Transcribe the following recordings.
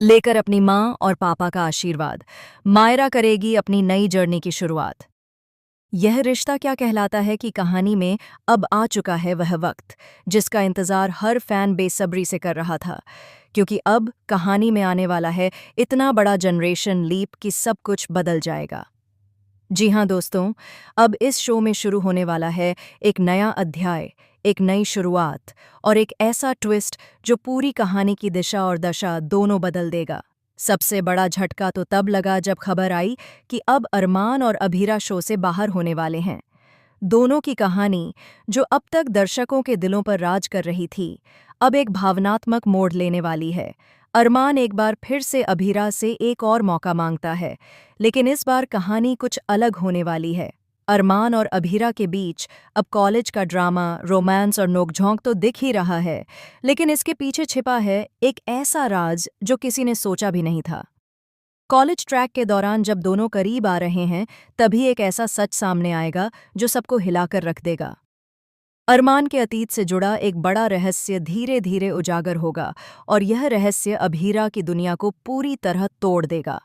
लेकर अपनी माँ और पापा का आशीर्वाद, मायरा करेगी अपनी नई जर्नी की शुरुआत। यह रिश्ता क्या कहलाता है कि कहानी में अब आ चुका है वह वक्त जिसका इंतजार हर फैन बेसब्री से कर रहा था, क्योंकि अब कहानी में आने वाला है इतना बड़ा जनरेशन लीप कि सब कुछ बदल जाएगा। जी हाँ दोस्तों, अब इस शो में शुरू होने वाला है एक नया अध्याय, एक नई शुरुआत और एक ऐसा ट्विस्ट जो पूरी कहानी की दिशा और दशा दोनों बदल देगा। सबसे बड़ा झटका तो तब लगा जब खबर आई कि अब अरमान और अभीरा शो से बाहर होने वाले हैं। दोनों की कहानी, जो अब तक दर्शकों के दिलों पर राज कर रही थी, अब एक भावनात्मक मोड़ लेने वाली है। अरमान एक बार फिर से अभीरा से एक और मौका मांगता है, लेकिन इस बार कहानी कुछ अलग होने वाली है। अरमान और अभीरा के बीच अब कॉलेज का ड्रामा, रोमांस और नोकझोंक तो दिख ही रहा है, लेकिन इसके पीछे छिपा है एक ऐसा राज जो किसी ने सोचा भी नहीं था। कॉलेज ट्रैक के दौरान जब दोनों करीब आ रहे हैं, तभी एक ऐसा सच सामने आएगा जो सबको हिलाकर रख देगा। अरमान के अतीत से जुड़ा एक बड़ा रहस्य धीरे धीरे उजागर होगा और यह रहस्य अभीरा की दुनिया को पूरी तरह तोड़ देगा।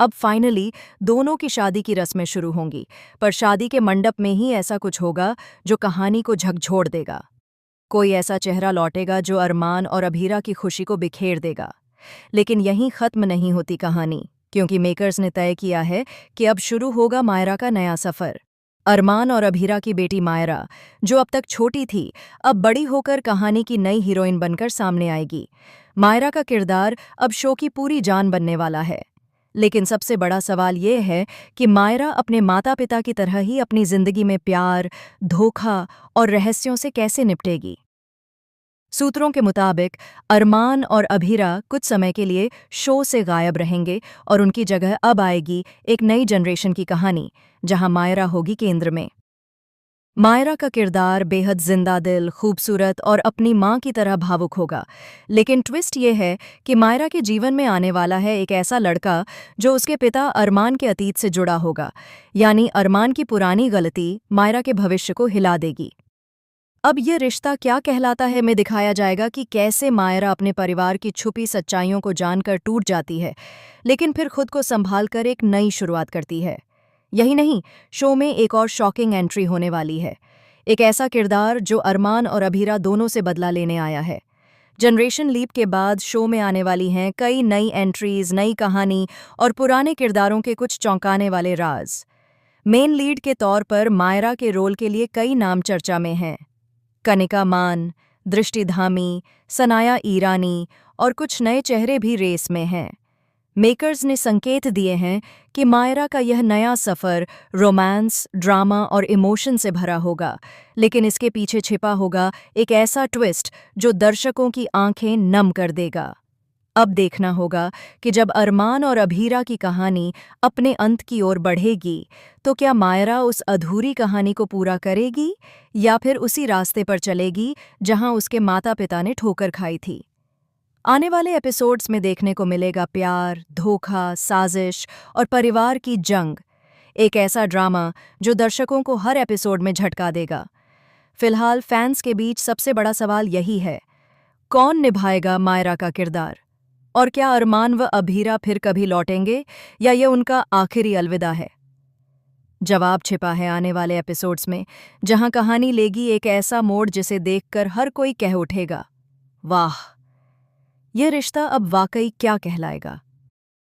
अब फाइनली दोनों की शादी की रस्में शुरू होंगी, पर शादी के मंडप में ही ऐसा कुछ होगा जो कहानी को झकझोर देगा। कोई ऐसा चेहरा लौटेगा जो अरमान और अभीरा की खुशी को बिखेर देगा। लेकिन यहीं खत्म नहीं होती कहानी, क्योंकि मेकर्स ने तय किया है कि अब शुरू होगा मायरा का नया सफर। अरमान और अभीरा की बेटी मायरा, जो अब तक छोटी थी, अब बड़ी होकर कहानी की नई हीरोइन बनकर सामने आएगी। मायरा का किरदार अब शो की पूरी जान बनने वाला है। लेकिन सबसे बड़ा सवाल ये है कि मायरा अपने माता पिता की तरह ही अपनी जिंदगी में प्यार, धोखा और रहस्यों से कैसे निपटेगी। सूत्रों के मुताबिक अरमान और अभीरा कुछ समय के लिए शो से गायब रहेंगे और उनकी जगह अब आएगी एक नई जनरेशन की कहानी, जहां मायरा होगी केंद्र में। मायरा का किरदार बेहद जिंदा दिल, खूबसूरत और अपनी माँ की तरह भावुक होगा। लेकिन ट्विस्ट ये है कि मायरा के जीवन में आने वाला है एक ऐसा लड़का जो उसके पिता अरमान के अतीत से जुड़ा होगा, यानी अरमान की पुरानी गलती मायरा के भविष्य को हिला देगी। अब ये रिश्ता क्या कहलाता है में दिखाया जाएगा कि कैसे मायरा अपने परिवार की छुपी सच्चाइयों को जानकर टूट जाती है, लेकिन फिर खुद को संभालकर एक नई शुरुआत करती है। यही नहीं, शो में एक और शॉकिंग एंट्री होने वाली है। एक ऐसा किरदार जो अरमान और अभीरा दोनों से बदला लेने आया है। जनरेशन लीप के बाद शो में आने वाली हैं कई नई एंट्रीज, नई कहानी और पुराने किरदारों के कुछ चौंकाने वाले राज। मेन लीड के तौर पर मायरा के रोल के लिए कई नाम चर्चा में हैं। कनिका मान, दृष्टि धामी, सनाया ईरानी और कुछ नए चेहरे भी रेस में हैं। मेकर्स ने संकेत दिए हैं कि मायरा का यह नया सफ़र रोमांस, ड्रामा और इमोशन से भरा होगा, लेकिन इसके पीछे छिपा होगा एक ऐसा ट्विस्ट जो दर्शकों की आंखें नम कर देगा। अब देखना होगा कि जब अरमान और अभीरा की कहानी अपने अंत की ओर बढ़ेगी, तो क्या मायरा उस अधूरी कहानी को पूरा करेगी या फिर उसी रास्ते पर चलेगी जहां उसके माता पिता ने ठोकर खाई थी। आने वाले एपिसोड्स में देखने को मिलेगा प्यार, धोखा, साजिश और परिवार की जंग। एक ऐसा ड्रामा जो दर्शकों को हर एपिसोड में झटका देगा। फिलहाल फैंस के बीच सबसे बड़ा सवाल यही है, कौन निभाएगा मायरा का किरदार? और क्या अरमान व अभीरा फिर कभी लौटेंगे या ये उनका आखिरी अलविदा है? जवाब छिपा है आने वाले एपिसोड्स में, जहां कहानी लेगी एक ऐसा मोड़ जिसे देखकर हर कोई कह उठेगा, वाह, यह रिश्ता अब वाकई क्या कहलाएगा।